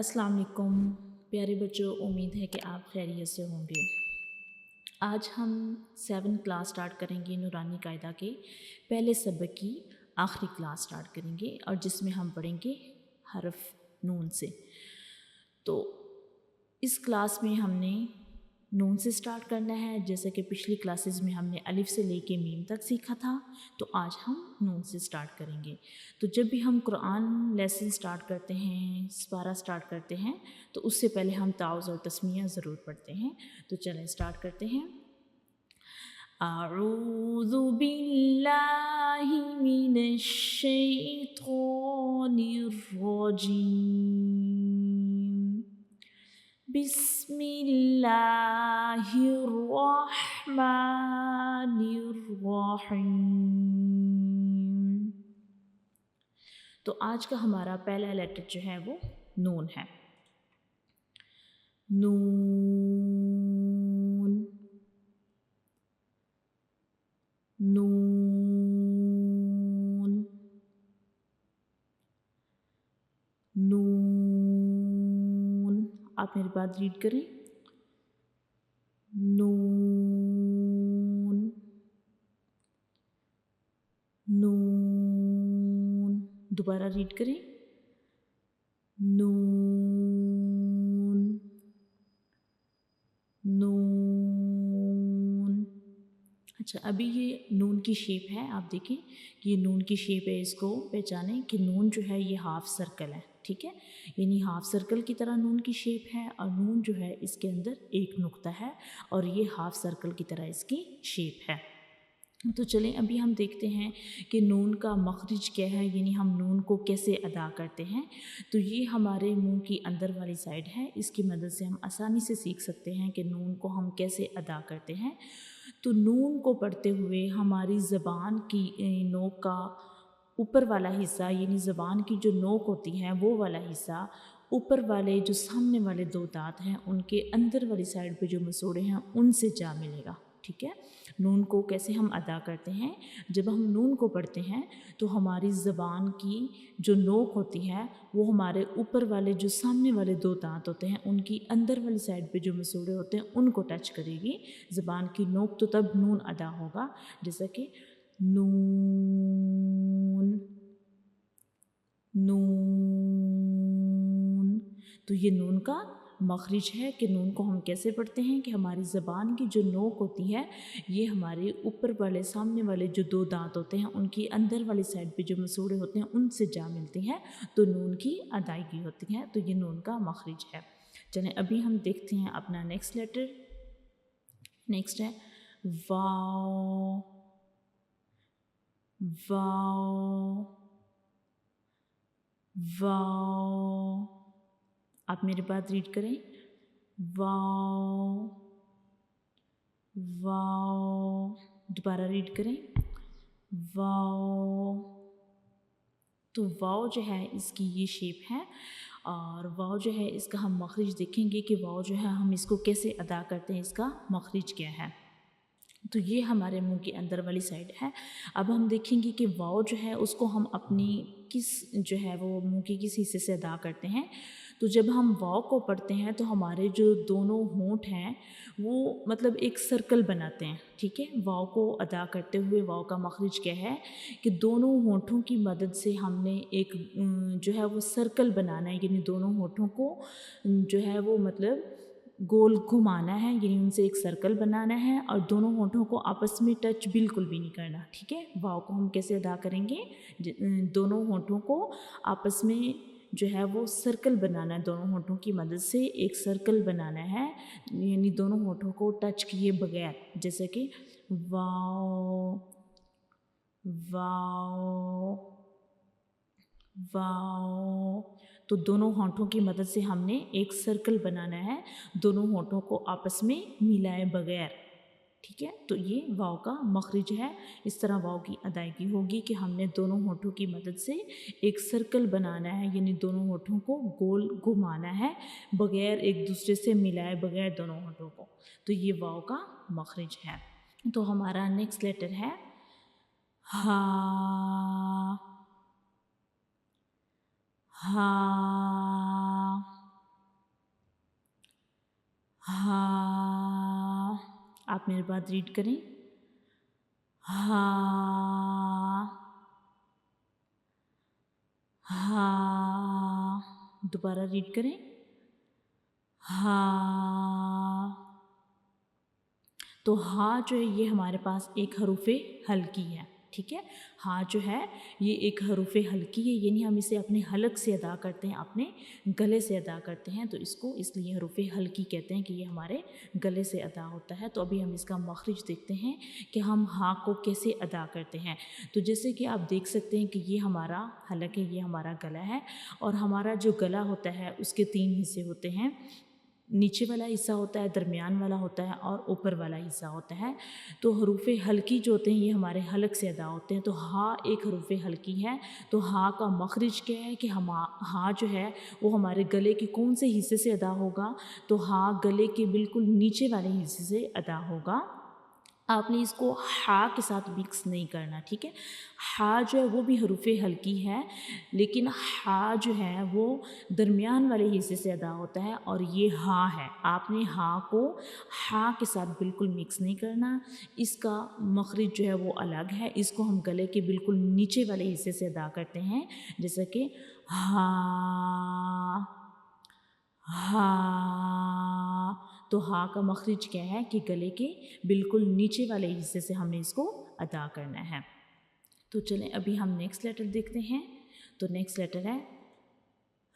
अस्सलाम वालेकुम प्यारे बच्चों, उम्मीद है कि आप खैरियत से होंगे। आज हम 7 क्लास स्टार्ट करेंगे। नूरानी कायदा के पहले सबक की आखिरी क्लास स्टार्ट करेंगे और जिसमें हम पढ़ेंगे हरफ नून से। तो इस क्लास में हमने नून से स्टार्ट करना है। जैसे कि पिछली क्लासेस में हमने अलिफ से लेके मीम तक सीखा था, तो आज हम नून से स्टार्ट करेंगे। तो जब भी हम कुरान लेसन स्टार्ट करते हैं, पारा स्टार्ट करते हैं, तो उससे पहले हम ताउज़ और तस्मिया ज़रूर पढ़ते हैं। तो चलें स्टार्ट करते हैं। अऊज़ु बिल्लाहि मिनश शैतानिर रजीम। बिस्मिल्लाहिर्रहमानिर्रहीम। तो आज का हमारा पहला लेटर जो है वो नून है। नून, नून, नून। आप मेरी बात रीड करें। नून, नून। दोबारा रीड करें। नून, नून। अच्छा, अभी ये नून की शेप है। आप देखें कि ये नून की शेप है। इसको पहचानें कि नून जो है ये हाफ सर्कल है, ठीक है। यानी हाफ सर्कल की तरह नून की शेप है और नून जो है इसके अंदर एक नुक्ता है और ये हाफ सर्कल की तरह इसकी शेप है। तो चलें अभी हम देखते हैं कि नून का मखरिज क्या है, यानी हम नून को कैसे अदा करते हैं। तो ये हमारे मुंह की अंदर वाली साइड है। इसकी मदद से हम आसानी से सीख सकते हैं कि नून को हम कैसे अदा करते हैं। तो नून को पढ़ते हुए हमारी ज़बान की नोक का ऊपर वाला हिस्सा, यानी ज़बान की जो नोक होती है वो वाला हिस्सा, ऊपर वाले जो सामने वाले दो दांत हैं उनके अंदर वाली साइड पे जो मसूड़े हैं उनसे जा मिलेगा, ठीक है। नून को कैसे हम अदा करते हैं, जब हम नून को पढ़ते हैं तो हमारी ज़बान की जो नोक होती है वो हमारे ऊपर वाले जो सामने वाले दो दांत होते हैं उनकी अंदर वाली साइड पे जो मसूड़े होते हैं उनको टच करेगी ज़बान की नोक। तो तब नून अदा होगा, जैसा कि नून, नून। तो ये नून का मखरिज है कि नून को हम कैसे पढ़ते हैं कि हमारी ज़बान की जो नोक होती है ये हमारे ऊपर वाले सामने वाले जो दो दांत होते हैं उनकी अंदर वाली साइड पे जो मसूड़े होते हैं उनसे जा मिलती हैं, तो नून की अदायगी होती है। तो ये नून का मखरिज है। चलें अभी हम देखते हैं अपना नेक्स्ट लेटर। नेक्स्ट है वाओ, वाओ, वाओ। आप मेरी बात रीड करें। Wow, wow. दोबारा रीड करें। वाओ। तो वाओ जो है इसकी ये शेप है और वाओ जो है इसका हम मखरिज देखेंगे कि वाओ जो है हम इसको कैसे अदा करते हैं, इसका मखरिज क्या है। तो ये हमारे मुंह के अंदर वाली साइड है। अब हम देखेंगे कि वाओ जो है उसको हम अपनी किस जो है वो मुंह के किस हिस्से से अदा करते हैं। तो जब हम वाओ को पढ़ते हैं तो हमारे जो दोनों होंठ हैं वो मतलब एक सर्कल बनाते हैं, ठीक है। वाओ को अदा करते हुए वाओ का मखरिज क्या है कि दोनों होंठों की मदद से हमने एक जो है वो सर्कल बनाना है, यानी दोनों होंठों को जो है वो मतलब गोल घुमाना है, यानी उनसे एक सर्कल बनाना है और दोनों होंठों को आपस में टच बिल्कुल भी नहीं करना, ठीक है। वाव को हम कैसे अदा करेंगे, दोनों होंठों को आपस में जो है वो सर्कल बनाना है, दोनों होंठों की मदद से एक सर्कल बनाना है, यानी दोनों होंठों को टच किए बगैर, जैसे कि वाव, वाव, वाव। तो दोनों होंठों की मदद से हमने एक सर्कल बनाना है, दोनों होंठों को आपस में मिलाए बगैर, ठीक है। तो ये वाव का मखरिज है। इस तरह वाव की अदायगी होगी कि हमने दोनों होंठों की मदद से एक सर्कल बनाना है, यानी दोनों होंठों को गोल घुमाना है बगैर एक दूसरे से मिलाए बगैर दोनों होंठों को। तो ये वाव का मखरिज है। तो हमारा नेक्स्ट लेटर है हा, हा, आप मेरे बाद रीड करें, हा, हा, दोबारा रीड करें, हा। तो हा जो है ये हमारे पास एक हरूफे हल्की है, ठीक है। हा जो है ये एक हरूफे हल्की है, यानी हम इसे अपने हलक से अदा करते हैं, अपने गले से अदा करते हैं, तो इसको इसलिए हरूफे हल्की कहते हैं कि ये हमारे गले से अदा होता है। तो अभी हम इसका मखरिज देखते हैं कि हम हा को कैसे अदा करते हैं। तो जैसे कि आप देख सकते हैं कि ये हमारा हलक है, ये हमारा गला है, और हमारा जो गला होता है उसके 3 हिस्से होते हैं। नीचे वाला हिस्सा होता है, दरमियान वाला होता है और ऊपर वाला हिस्सा होता है। तो हरूफे हल्की जो होते हैं ये हमारे हलक से अदा होते हैं। तो हा एक हरूफे हल्की है, तो हा का मखरिज क्या है कि हम हा जो है वो हमारे गले के कौन से हिस्से से अदा होगा, तो हा गले के बिल्कुल नीचे वाले हिस्से से अदा होगा। आपने इसको हा के साथ मिक्स नहीं करना, ठीक है। हा जो है वो भी हरूफे हल्की है, लेकिन हा जो है वो दरमियान वाले हिस्से से अदा होता है, और ये हा है। आपने हा को हा के साथ बिल्कुल मिक्स नहीं करना, इसका मखरिज जो है वो अलग है। इसको हम गले के बिल्कुल नीचे वाले हिस्से से अदा करते हैं, जैसे कि हा, हा। तो हा का मखरिज क्या है कि गले के बिल्कुल नीचे वाले हिस्से से हमने इसको अदा करना है। तो चलें अभी हम नेक्स्ट लेटर देखते हैं। तो नेक्स्ट लेटर है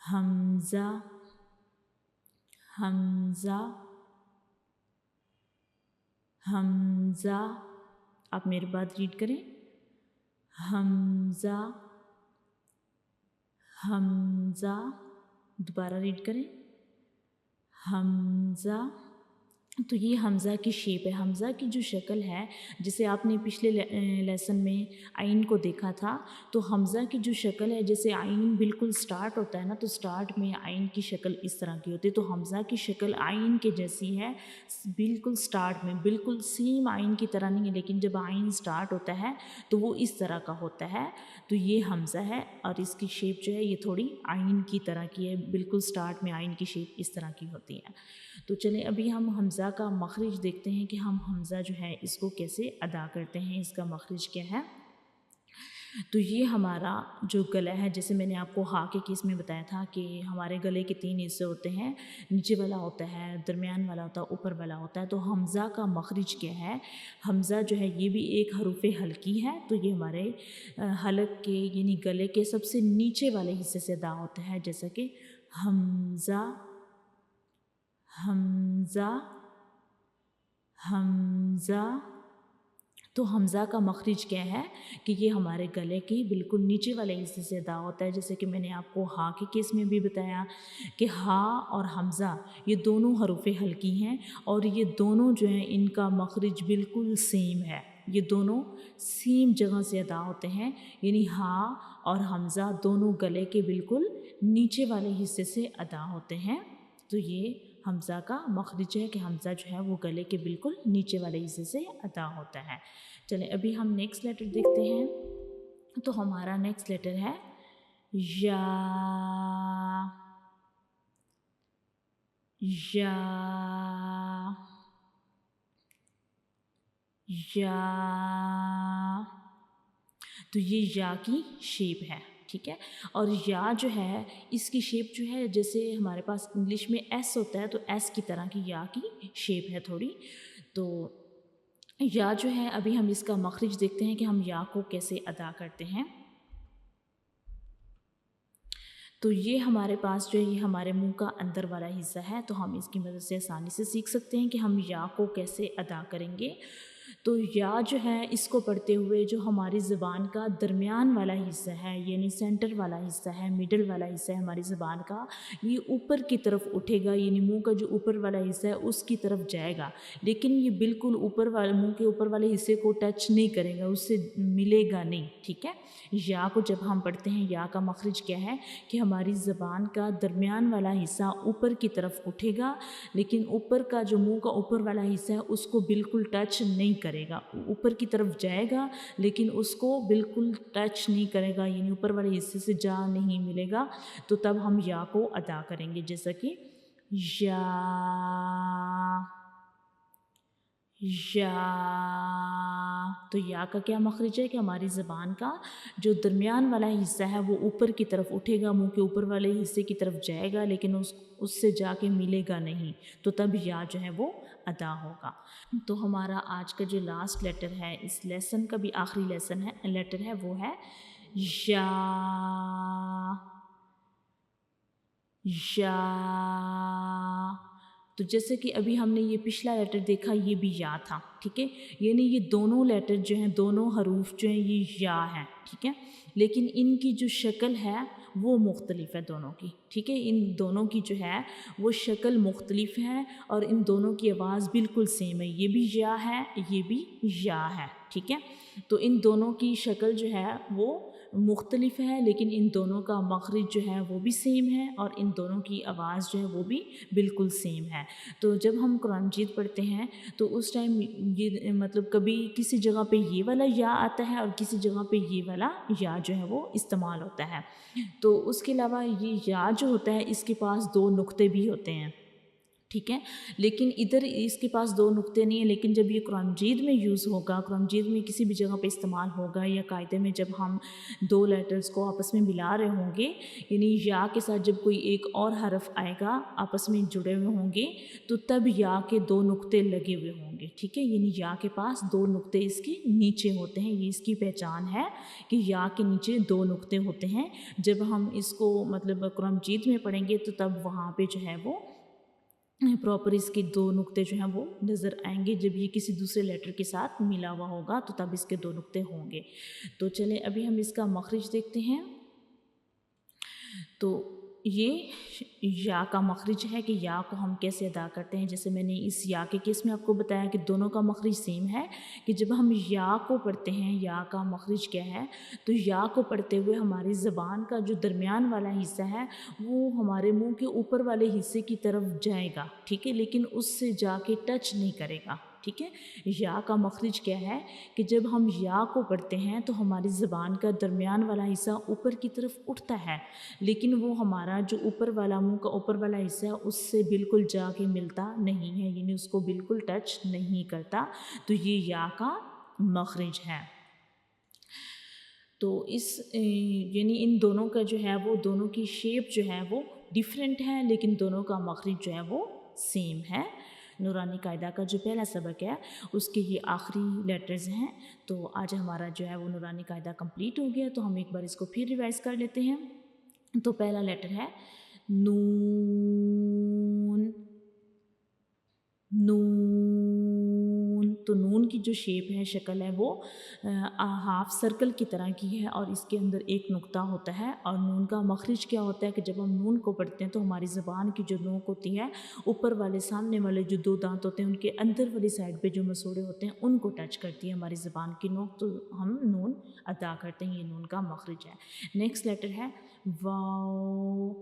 हमज़ा, हमज़ा, हमज़ा। आप मेरे बाद रीड करें, हमज़ा, हमज़ा। दोबारा रीड करें, हमज़ा। तो ये हमज़ा की शेप है। हमज़ा की जो शक्ल है, जिसे आपने पिछले लेसन में आइन को देखा था, तो हमज़ा की जो शक्ल है, जैसे आइन बिल्कुल स्टार्ट होता है ना, तो स्टार्ट में आइन की शक्ल इस तरह की होती है। तो हमज़ा की शक्ल आइन के जैसी है, बिल्कुल स्टार्ट में, बिल्कुल सेम आइन की तरह नहीं है, लेकिन जब आइन स्टार्ट होता है तो वो इस तरह का होता है। तो ये हमज़ा है, और इसकी शेप जो है ये थोड़ी आइन की तरह की है, बिल्कुल स्टार्ट में आइन की शेप इस तरह की होती है। तो चलें अभी हम हमज़ा का मखरिज देखते हैं कि हम हमज़ा जो है इसको कैसे अदा करते हैं, इसका मखरिज क्या है। तो ये हमारा जो गला है, जैसे मैंने आपको हा के केस में बताया था कि हमारे गले के 3 हिस्से होते हैं, नीचे वाला होता है, दरमियान वाला होता है, ऊपर वाला होता है। तो हमज़ा का मखरिज क्या है, हमज़ा जो है ये भी एक हरूफे हल्की है, तो ये हमारे हलक के यानी गले के सबसे नीचे वाले हिस्से से अदा होता है, जैसा कि हमज़ा, हमज़ा, हमज़ा। तो हमज़ा का मखरिज क्या है कि ये हमारे गले के बिल्कुल नीचे वाले हिस्से से अदा होता है, जैसे कि मैंने आपको हा के केस में भी बताया कि हा और हमज़ा ये दोनों हरूफे हल्की हैं, और ये दोनों जो हैं इनका मखरिज बिल्कुल सेम है, ये दोनों सेम जगह से अदा होते हैं, यानी हा और हमज़ा दोनों गले के बिल्कुल नीचे वाले हिस्से से अदा होते हैं। तो ये हमज़ा का मखरिज है कि हमज़ा जो है वो गले के बिल्कुल नीचे वाले हिस्से से अदा होता है। चलें अभी हम नेक्स्ट लेटर देखते हैं। तो हमारा नेक्स्ट लेटर है या, या, या। तो ये या की शेप है, ठीक है। और या जो है इसकी शेप जो है, जैसे हमारे पास इंग्लिश में एस होता है, तो एस की तरह की या की शेप है थोड़ी। तो या जो है अभी हम इसका मखरिज देखते हैं कि हम या को कैसे अदा करते हैं। तो ये हमारे पास जो है ये हमारे मुंह का अंदर वाला हिस्सा है, तो हम इसकी मदद से आसानी से सीख सकते हैं कि हम या को कैसे अदा करेंगे। तो या जो है इसको पढ़ते हुए जो हमारी ज़बान का दरमियान वाला हिस्सा है, यानी सेंटर वाला हिस्सा है, मिडल वाला हिस्सा है हमारी ज़बान का, ये ऊपर की तरफ उठेगा, यानी मुंह का जो ऊपर वाला हिस्सा है उसकी तरफ जाएगा, लेकिन ये बिल्कुल ऊपर वाले मुंह के ऊपर वाले हिस्से को टच नहीं करेगा, उससे मिलेगा नहीं, ठीक है। या को जब हम पढ़ते हैं, या का मखरिज क्या है कि हमारी ज़बान का दरमियान वाला हिस्सा ऊपर की तरफ उठेगा, लेकिन ऊपर का जो मुंह का ऊपर वाला हिस्सा है उसको बिल्कुल टच नहीं करेगा, ऊपर की तरफ जाएगा लेकिन उसको बिल्कुल टच नहीं करेगा, यानी ऊपर वाले हिस्से से जा नहीं मिलेगा। तो तब हम या को अदा करेंगे, जैसा कि या, یا. تو یا کا کیا مخرج ہے کہ ہماری زبان کا جو درمیان والا حصہ ہے وہ اوپر کی طرف اٹھے گا، منہ کے اوپر والے حصے کی طرف جائے گا، لیکن اس سے جا کے ملے گا نہیں، تو تب یا جو ہے وہ ادا ہوگا. تو ہمارا آج کا جو لاسٹ لیٹر ہے، اس لیسن کا بھی آخری لیٹر ہے، وہ ہے یا. یا. تو جیسے کہ ابھی ہم نے یہ پچھلا لیٹر دیکھا، یہ بھی یا تھا، ٹھیک ہے. یعنی یہ دونوں لیٹر جو ہیں، دونوں حروف جو ہیں، یہ یا ہیں، ٹھیک ہے. لیکن ان کی جو شکل ہے وہ مختلف ہے دونوں کی، ٹھیک ہے. ان دونوں کی جو ہے وہ شکل مختلف ہے، اور ان دونوں کی آواز بالکل سیم ہے. یہ بھی یا ہے، یہ بھی یا ہے، ٹھیک ہے. تو ان دونوں کی شکل جو ہے وہ مختلف ہے، لیکن ان دونوں کا مخرج جو ہے وہ بھی سیم ہے، اور ان دونوں کی آواز جو ہے وہ بھی بالکل سیم ہے. تو جب ہم قرآن مجید پڑھتے ہیں تو اس ٹائم یہ مطلب کبھی کسی جگہ پہ یہ والا یا آتا ہے، اور کسی جگہ پہ یہ والا یا جو ہے وہ استعمال ہوتا ہے. تو اس کے علاوہ یہ یا جو ہوتا ہے اس کے پاس 2 نقطے بھی ہوتے ہیں، ٹھیک ہے. لیکن ادھر اس کے پاس 2 نقطے نہیں ہیں، لیکن جب یہ قرآن مجید میں یوز ہوگا، قرآن مجید میں کسی بھی جگہ پہ استعمال ہوگا، یا قاعدے میں جب ہم 2 لیٹرز کو آپس میں ملا رہے ہوں گے، یعنی یا کے ساتھ جب کوئی ایک اور حرف آئے گا، آپس میں جڑے ہوئے ہوں گے، تو تب یا کے 2 نقطے لگے ہوئے ہوں گے، ٹھیک ہے. یعنی یا کے پاس 2 نقطے اس کے نیچے ہوتے ہیں. یہ اس کی پہچان ہے کہ یا کے نیچے 2 نقطے ہوتے ہیں. جب ہم اس کو مطلب قرآن مجید میں پڑھیں گے تو تب وہاں پہ جو ہے وہ پراپر اس کے 2 نقطے جو ہیں وہ نظر آئیں گے. جب یہ کسی دوسرے لیٹر کے ساتھ ملا ہوا ہوگا تو تب اس کے 2 نقطے ہوں گے. تو چلیں ابھی ہم اس کا مخرج دیکھتے ہیں. تو یہ یا کا مخرج ہے کہ یا کو ہم کیسے ادا کرتے ہیں. جیسے میں نے اس یا کے کیس میں آپ کو بتایا کہ دونوں کا مخرج سیم ہے، کہ جب ہم یا کو پڑھتے ہیں، یا کا مخرج کیا ہے، تو یا کو پڑھتے ہوئے ہماری زبان کا جو درمیان والا حصہ ہے وہ ہمارے منہ کے اوپر والے حصے کی طرف جائے گا، ٹھیک ہے، لیکن اس سے جا کے ٹچ نہیں کرے گا، ٹھیک ہے. یا کا مخرج کیا ہے کہ جب ہم یا کو پڑھتے ہیں تو ہماری زبان کا درمیان والا حصہ اوپر کی طرف اٹھتا ہے، لیکن وہ ہمارا جو اوپر والا منہ کا اوپر والا حصہ ہے اس سے بالکل جا کے ملتا نہیں ہے، یعنی اس کو بالکل ٹچ نہیں کرتا. تو یہ یا کا مخرج ہے. تو یعنی ان دونوں کا جو ہے وہ دونوں کی شیپ جو ہے وہ ڈیفرنٹ ہے، لیکن دونوں کا مخرج جو ہے وہ سیم ہے. نورانی قاعدہ کا جو پہلا سبق ہے اس کے یہ آخری لیٹرز ہیں. تو آج ہمارا جو ہے وہ نورانی قاعدہ کمپلیٹ ہو گیا. تو ہم ایک بار اس کو پھر ریوائز کر لیتے ہیں. تو پہلا لیٹر ہے نون. نون. تو نون کی جو شیپ ہے، شکل ہے، وہ ہاف سرکل کی طرح کی ہے، اور اس کے اندر ایک نقطہ ہوتا ہے. اور نون کا مخرج کیا ہوتا ہے کہ جب ہم نون کو پڑھتے ہیں تو ہماری زبان کی جو نوک ہوتی ہے، اوپر والے سامنے والے جو 2 دانت ہوتے ہیں ان کے اندر والی سائڈ پہ جو مسوڑے ہوتے ہیں ان کو ٹچ کرتی ہے ہماری زبان کی نوک، تو ہم نون ادا کرتے ہیں. یہ نون کا مخرج ہے. نیکسٹ لیٹر ہے واو.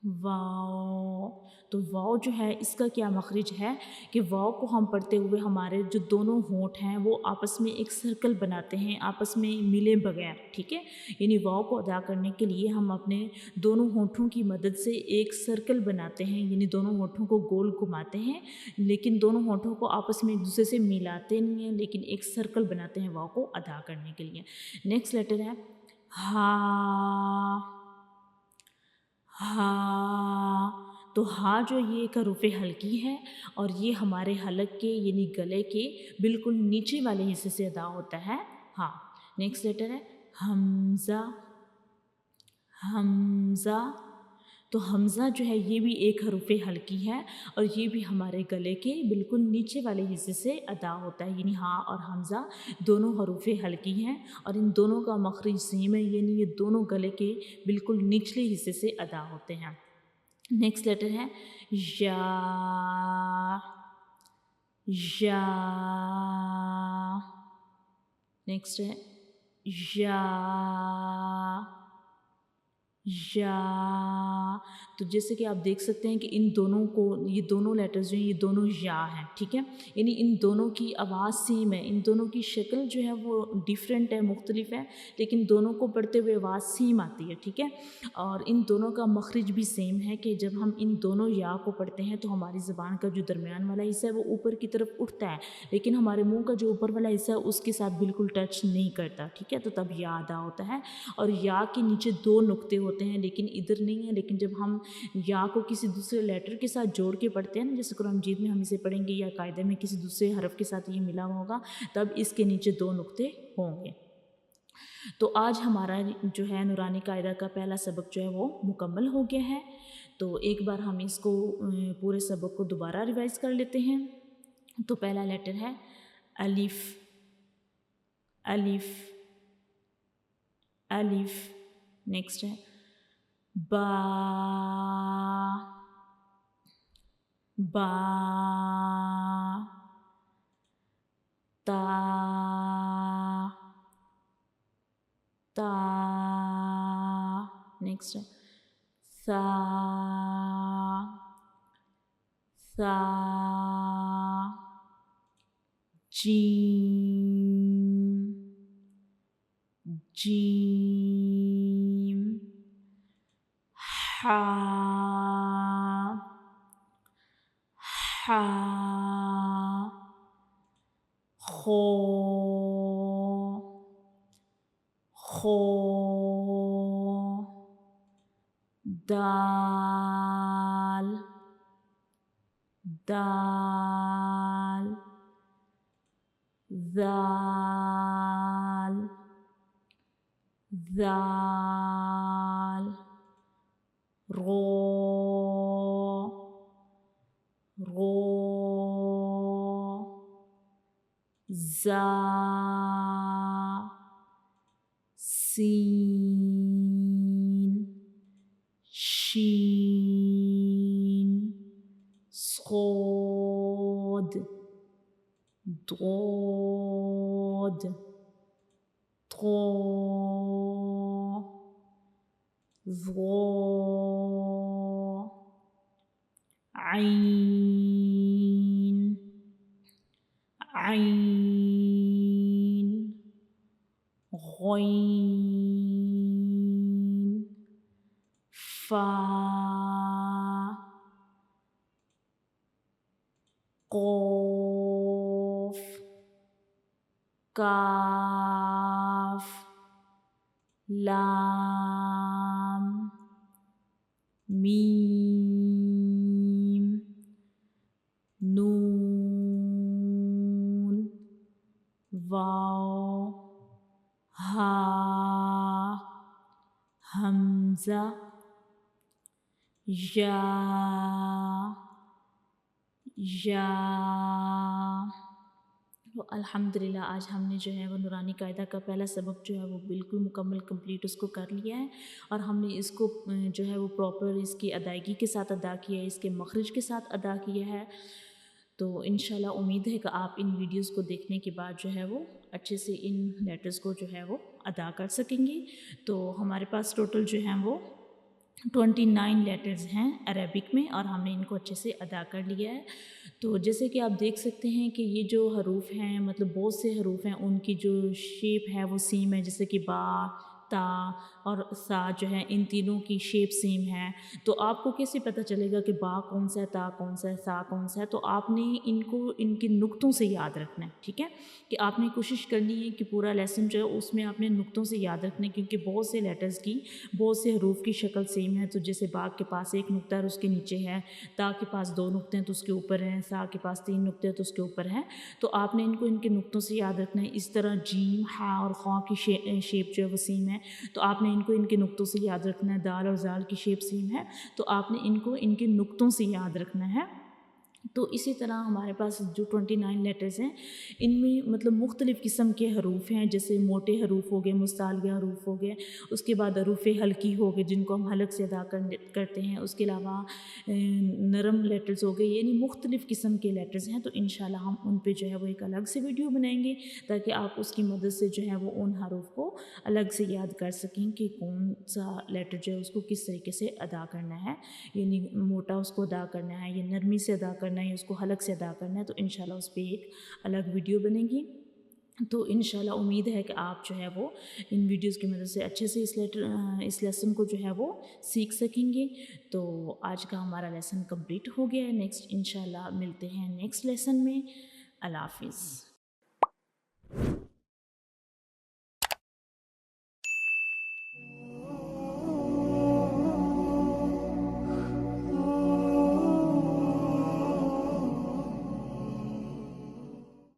واو. تو واو جو ہے اس کا کیا مخرج ہے کہ واو کو ہم پڑھتے ہوئے ہمارے جو دونوں ہونٹ ہیں وہ آپس میں ایک سرکل بناتے ہیں، آپس میں ملے بغیر، ٹھیک ہے. یعنی واو کو ادا کرنے کے لیے ہم اپنے دونوں ہونٹوں کی مدد سے ایک سرکل بناتے ہیں، یعنی دونوں ہونٹوں کو گول گھماتے ہیں، لیکن دونوں ہونٹوں کو آپس میں ایک دوسرے سے ملاتے نہیں ہیں، لیکن ایک سرکل بناتے ہیں واو کو ادا کرنے کے لیے. نیکسٹ لیٹر ہے ہا. ہا. تو ہا جو یہ ایک حروف ہلکی ہے، اور یہ ہمارے حلق کے یعنی گلے کے بالکل نیچے والے حصے سے ادا ہوتا ہے ہا. نیکسٹ لیٹر ہے حمزہ. حمزہ. تو حمزہ جو ہے یہ بھی ایک حروف ہلکی ہے، اور یہ بھی ہمارے گلے کے بالکل نیچے والے حصے سے ادا ہوتا ہے. یعنی ہا اور حمزہ دونوں حروف ہلکی ہیں، اور ان دونوں کا مخرج سیم ہے، یعنی یہ دونوں گلے کے بالکل نچلے حصے سے ادا ہوتے ہیں. نیکسٹ لیٹر ہے یا. یا. نیکسٹ ہے یا. یا. تو جیسے کہ آپ دیکھ سکتے ہیں کہ ان دونوں کو، یہ دونوں لیٹرز جو ہیں یہ دونوں یا ہیں، ٹھیک ہے. یعنی ان دونوں کی آواز سیم ہے، ان دونوں کی شکل جو ہے وہ ڈیفرنٹ ہے، مختلف ہے، لیکن دونوں کو پڑھتے ہوئے آواز سیم آتی ہے، ٹھیک ہے. اور ان دونوں کا مخرج بھی سیم ہے کہ جب ہم ان دونوں یا کو پڑھتے ہیں تو ہماری زبان کا جو درمیان والا حصہ ہے وہ اوپر کی طرف اٹھتا ہے، لیکن ہمارے منہ کا جو اوپر والا حصہ ہے اس کے ساتھ بالکل ٹچ نہیں کرتا، ٹھیک ہے. تو تب یا ادا ہوتا ہے. اور یا کے نیچے 2 نقطے ہوتے ہیں لیکن ادھر نہیں ہے. لیکن جب ہم یا کو کسی دوسرے لیٹر کے ساتھ جوڑ کے پڑھتے ہیں نا، جیسے قرآن مجید میں ہم اسے پڑھیں گے یا قاعدے میں کسی دوسرے حرف کے ساتھ یہ ملا ہوا ہوگا، تب اس کے نیچے 2 نقطے ہوں گے. تو آج ہمارا جو ہے نورانی قاعدہ کا پہلا سبق جو ہے وہ مکمل ہو گیا ہے. تو ایک بار ہم اس کو پورے سبق کو دوبارہ ریوائز کر لیتے ہیں. تو پہلا لیٹر ہے الف. الف الف. نیکسٹ ہے با. با. تا. تا. نیکسٹ ہے سا. سا. جیم. جیم. حا. حا. خو. خو. دال. دال. ذال. ذال. رو. رو. زا. سین. شین. صاد. ضاد. طا. ظا. عین. عین. غین. فا. قاف. کاف. لام. میم. نون. واو. ہا. حمزہ. یا. یا. الحمدللہ آج ہم نے جو ہے وہ نورانی قاعدہ کا پہلا سبق جو ہے وہ بالکل مکمل کمپلیٹ اس کو کر لیا ہے، اور ہم نے اس کو جو ہے وہ پراپر اس کی ادائیگی کے ساتھ ادا کیا ہے، اس کے مخرج کے ساتھ ادا کیا ہے. تو انشاءاللہ امید ہے کہ آپ ان ویڈیوز کو دیکھنے کے بعد جو ہے وہ اچھے سے ان لیٹرز کو جو ہے وہ ادا کر سکیں گے. تو ہمارے پاس ٹوٹل جو ہیں وہ 29 لیٹرز ہیں عربک میں، اور ہم نے ان کو اچھے سے ادا کر لیا ہے. تو جیسے کہ آپ دیکھ سکتے ہیں کہ یہ جو حروف ہیں، مطلب بہت سے حروف ہیں، ان کی جو شیپ ہے وہ سیم ہے، جیسے کہ با، تا اور سا جو ہے ان تینوں کی شیپ سیم ہے. تو آپ کو کیسے پتہ چلے گا کہ با کون سا ہے، تا کون سا ہے، سا کون سا ہے؟ تو آپ نے ان کو ان کے نقطوں سے یاد رکھنا ہے، ٹھیک ہے. کہ آپ نے کوشش کرنی ہے کہ پورا لیسن جو ہے اس میں آپ نے نقطوں سے یاد رکھنا ہے، کیونکہ بہت سے لیٹرز کی، بہت سے حروف کی شکل سیم ہے. تو جیسے با کے پاس 1 نقطہ ہے اس کے نیچے ہے، تا کے پاس 2 نقطے ہیں تو اس کے اوپر ہیں، سا کے پاس 3 نقطے ہیں تو اس کے اوپر ہیں. تو آپ نے ان کو ان کے نقطوں سے یاد رکھنا ہے. اس طرح جیم، ہا اور خا کی شیپ جو ہے وہ سیم ہے، تو آپ نے ان کو ان کے نقطوں سے یاد رکھنا ہے. دال اور زال کی شیپ سیم ہے، تو آپ نے ان کو ان کے نقطوں سے یاد رکھنا ہے. تو اسی طرح ہمارے پاس جو 29 لیٹرز ہیں ان میں مطلب مختلف قسم کے حروف ہیں، جیسے موٹے حروف ہو گئے، مستعلیہ حروف ہو گئے، اس کے بعد حروف حلقی ہو گئے جن کو ہم حلق سے ادا کرتے ہیں، اس کے علاوہ نرم لیٹرز ہو گئے، یعنی مختلف قسم کے لیٹرز ہیں۔ تو انشاءاللہ ہم ان پہ جو ہے وہ ایک الگ سے ویڈیو بنائیں گے تاکہ آپ اس کی مدد سے جو ہے وہ ان حروف کو الگ سے یاد کر سکیں کہ کون سا لیٹر جو ہے اس کو کس طریقے سے ادا کرنا ہے، یعنی موٹا اس کو ادا کرنا ہے یا نرمی سے ادا کرنا ہے یا اس کو حلق سے ادا کرنا ہے۔ تو انشاءاللہ اس پہ ایک الگ ویڈیو بنے گی۔ تو انشاءاللہ امید ہے کہ آپ جو ہے وہ ان ویڈیوز کی مدد سے اچھے سے اس لیسن کو جو ہے وہ سیکھ سکیں گے۔ تو آج کا ہمارا لیسن کمپلیٹ ہو گیا ہے۔ نیکسٹ انشاءاللہ ملتے ہیں نیکسٹ لیسن میں۔ اللہ حافظ۔